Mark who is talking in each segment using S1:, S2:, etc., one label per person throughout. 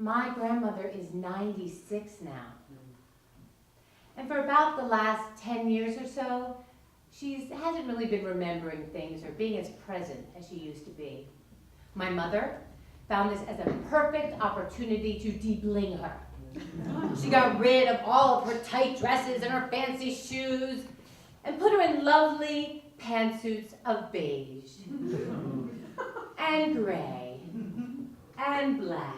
S1: my grandmother is 96 now. And for about the last 10 years or so, she hasn't really been remembering things or being as present as she used to be. My mother found this as a perfect opportunity to de-bling her. She got rid of all of her tight dresses and her fancy shoes and put her in lovely pantsuits of beige and gray and black.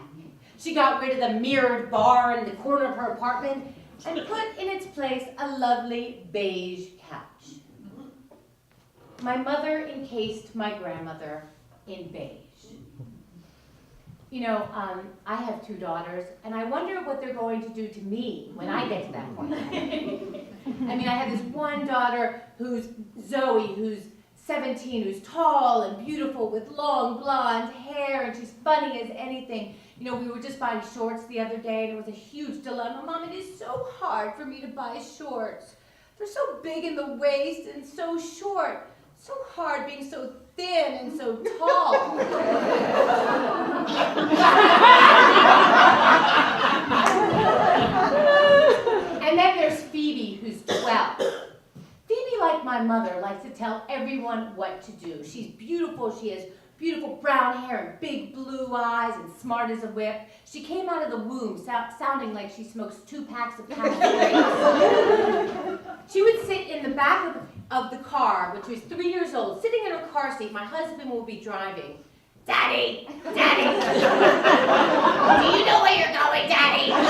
S1: She got rid of the mirrored bar in the corner of her apartment and put in its place a lovely beige couch. My mother encased my grandmother in beige. You know, I have 2 daughters, and I wonder what they're going to do to me when I get to that point. I mean, I have this one daughter who's Zoe, who's 17, who's tall and beautiful with long blonde hair, and she's funny as anything. You know, we were just buying shorts the other day, and it was a huge dilemma. Mom, it is so hard for me to buy shorts. They're so big in the waist and so short. So hard being so thin and so tall. And then there's Phoebe, who's 12. Phoebe, like my mother, likes to tell everyone what to do. She's beautiful. She has beautiful brown hair and big blue eyes and smart as a whip. She came out of the womb sounding like she smokes 2 packs of Camel cigarettes. She would sit in the back of the car when she was 3 years old, sitting in her car seat. My husband will be driving. Daddy, Daddy, do you know where you're going, Daddy? I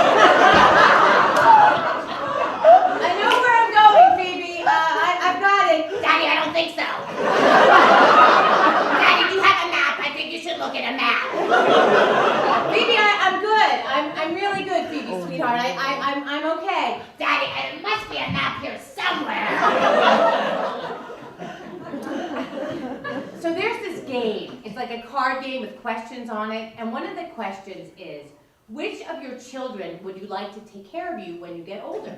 S1: know where I'm going, Phoebe. I've got it. Daddy, I don't think so. Daddy, do you have a map? I think you should look at a map. Phoebe, I'm good. I'm really good, Phoebe, sweetheart. I'm okay. Daddy, there must be a map here somewhere. So there's this game. It's like a card game with questions on it, and one of the questions is, which of your children would you like to take care of you when you get older?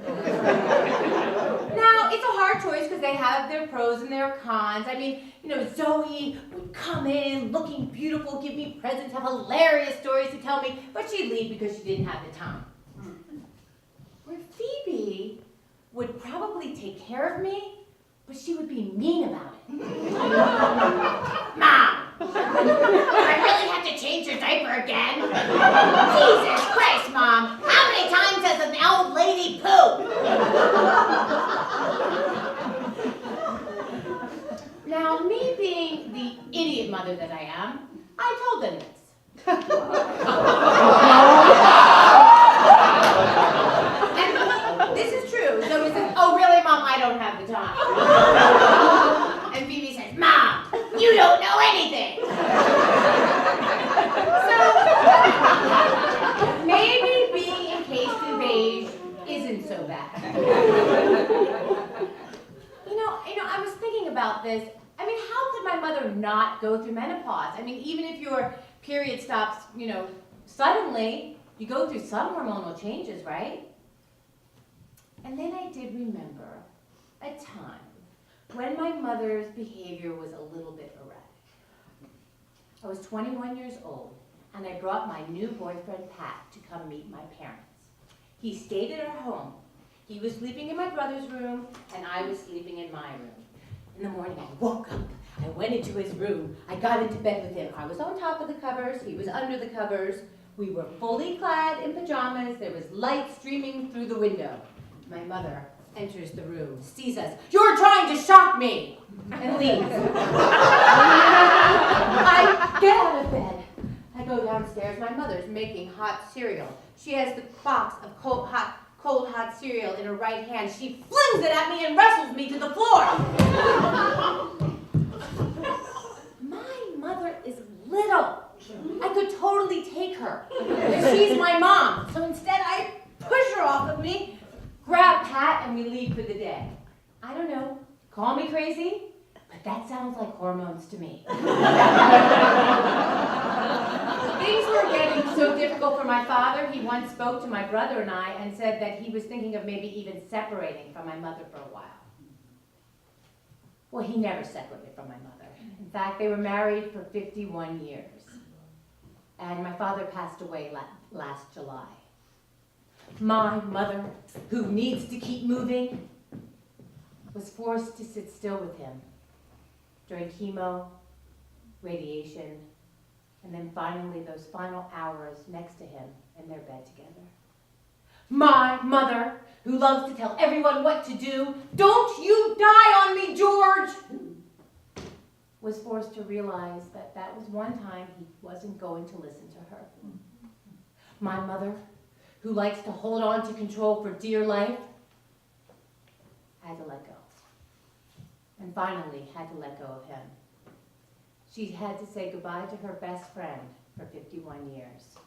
S1: Now, it's a hard choice because they have their pros and their cons. I mean, you know, Zoe would come in looking beautiful, give me presents, have hilarious stories to tell me, but she'd leave because she didn't have the time. Where Phoebe would probably take care of me, but she would be mean about it. Mom, do I really have to change your diaper again? Jesus Christ, Mom, how many times does an old lady poop? Now, me being the idiot mother that I am, I told them this. And this is true. Zoe says, oh, really, Mom? I don't have the time. And Phoebe says, Mom, you don't know anything. So, maybe being encased in beige isn't so bad. You know, I was thinking about this. I mean, how could my mother not go through menopause? I mean, even if your period stops, you know, suddenly, you go through some hormonal changes, right? And then I did remember a time when my mother's behavior was a little bit erratic. I was 21 years old, and I brought my new boyfriend, Pat, to come meet my parents. He stayed at our home. He was sleeping in my brother's room, and I was sleeping in my room. In the morning, I woke up. I went into his room. I got into bed with him. I was on top of the covers. He was under the covers. We were fully clad in pajamas. There was light streaming through the window. My mother enters the room, sees us. You're trying to shock me! And leaves. I get out of bed. I go downstairs. My mother's making hot cereal. She has the box of cold hot cereal in her right hand. She flings it at me and wrestles me to the floor. My mother is little. I could totally take her. But she's my mom. So instead, I push her off of me, grab Pat, and we leave for the day. I don't know. Call me crazy, but that sounds like hormones to me. Things were getting so difficult for my father, he once spoke to my brother and I and said that he was thinking of maybe even separating from my mother for a while. Well, he never separated from my mother. In fact, they were married for 51 years. And my father passed away last July. My mother, who needs to keep moving, was forced to sit still with him during chemo, radiation, and then finally those final hours next to him in their bed together. My mother, who loves to tell everyone what to do, "Don't you die on me, George!" was forced to realize that that was one time he wasn't going to listen to her. My mother, who likes to hold on to control for dear life, had to let go. And finally had to let go of him. She had to say goodbye to her best friend for 51 years.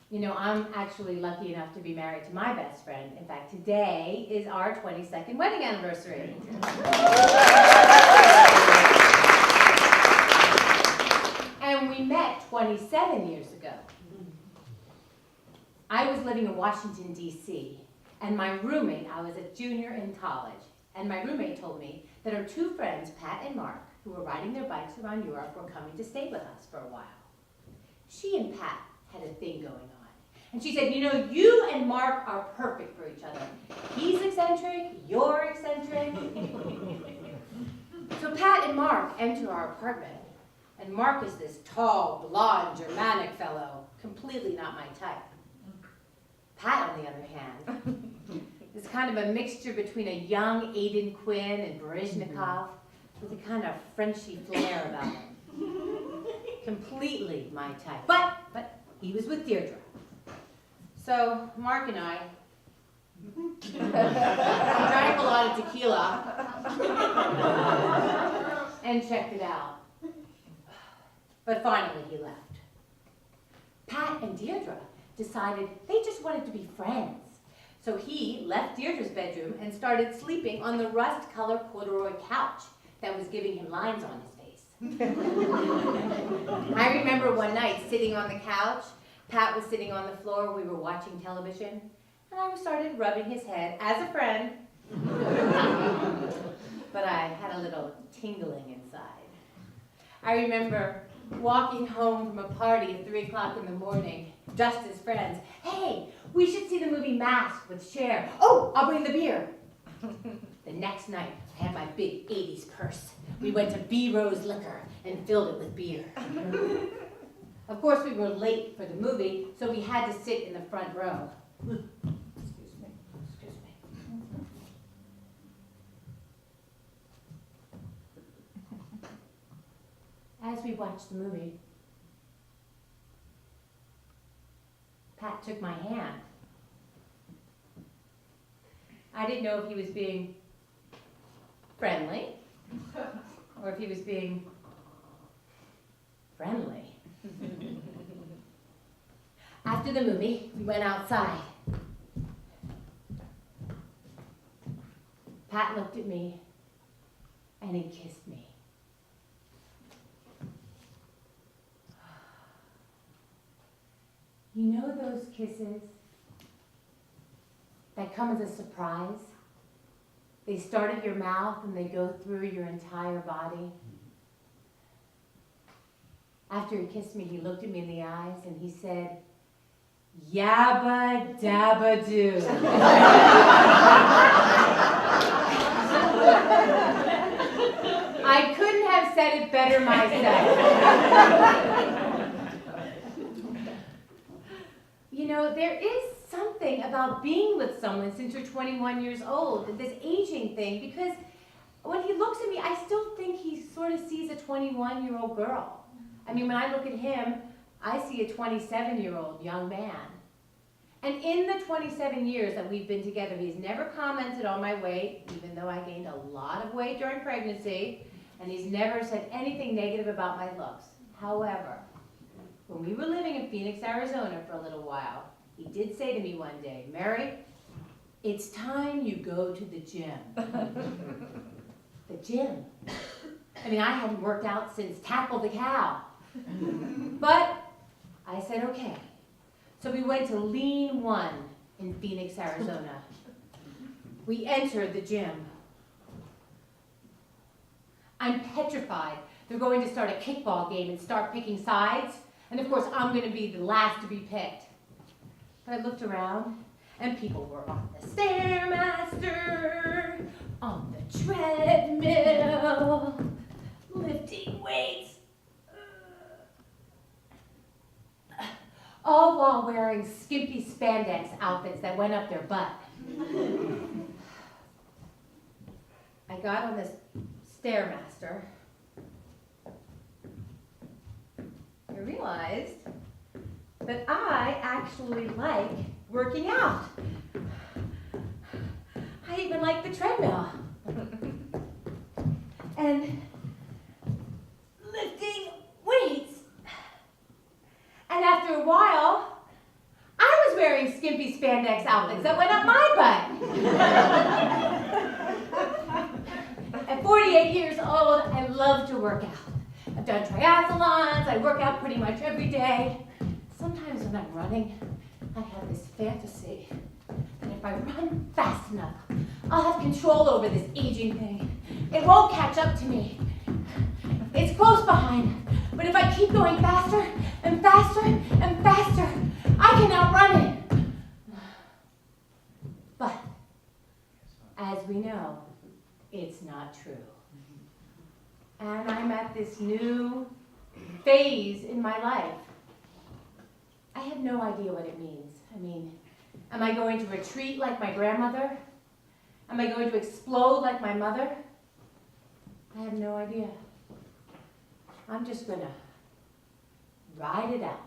S1: You know, I'm actually lucky enough to be married to my best friend. In fact, today is our 22nd wedding anniversary. And we met 27 years ago. I was living in Washington, D.C., and my roommate, I was a junior in college, and my roommate told me that her two friends, Pat and Mark, who were riding their bikes around Europe, were coming to stay with us for a while. She and Pat had a thing going on. And she said, "You know, you and Mark are perfect for each other. He's eccentric, you're eccentric." So Pat and Mark enter our apartment, and Mark is this tall, blonde, Germanic fellow, completely not my type. Pat, on the other hand, is kind of a mixture between a young Aidan Quinn and Baryshnikov, with a kind of Frenchy flair about him. Completely my type. But he was with Deirdre. So Mark and I drank a lot of tequila and checked it out. But finally he left. Pat and Deirdre decided they just wanted to be friends. So he left Deirdre's bedroom and started sleeping on the rust-colored corduroy couch that was giving him lines on his face. I remember one night sitting on the couch, Pat was sitting on the floor, we were watching television, and I started rubbing his head as a friend. But I had a little tingling inside. I remember walking home from a party at 3 o'clock in the morning, just as friends. "Hey, we should see the movie Mask with Cher. Oh, I'll bring the beer." The next night, I had my big 80s purse. We went to B. Rose Liquor and filled it with beer. Of course, we were late for the movie, so we had to sit in the front row. Excuse me. As we watched the movie, Pat took my hand. I didn't know if he was being friendly or if he was being friendly. After the movie, we went outside. Pat looked at me and he kissed me. You know those kisses that come as a surprise? They start at your mouth and they go through your entire body. After he kissed me, he looked at me in the eyes and he said, "Yabba dabba doo." I couldn't have said it better myself. You know, there is something about being with someone since you're 21 years old, this aging thing, because when he looks at me, I still think he sort of sees a 21-year-old girl. I mean, when I look at him, I see a 27-year-old young man. And in the 27 years that we've been together, he's never commented on my weight, even though I gained a lot of weight during pregnancy, and he's never said anything negative about my looks. However, when we were living in Phoenix, Arizona for a little while, he did say to me one day, "Mary, it's time you go to the gym." The gym. I mean, I hadn't worked out since Tackle the Cow. But I said, okay. So we went to Lean One in Phoenix, Arizona. We entered the gym. I'm petrified they're going to start a kickball game and start picking sides. And of course, I'm gonna be the last to be picked. But I looked around, and people were on the Stairmaster, on the treadmill, lifting weights, all while wearing skimpy spandex outfits that went up their butt. I got on this Stairmaster. I realized that I actually like working out. I even like the treadmill. And lifting weights. And after a while, I was wearing skimpy spandex outfits that went up my butt. At 48 years old, I love to work out. I've done triathlons, I work out pretty much every day. Sometimes when I'm running, I have this fantasy that if I run fast enough, I'll have control over this aging thing. It won't catch up to me. It's close behind, but if I keep going faster and faster and faster, I can outrun it. But, as we know, it's not true. And I'm at this new phase in my life. I have no idea what it means. I mean, am I going to retreat like my grandmother? Am I going to explode like my mother? I have no idea. I'm just gonna ride it out.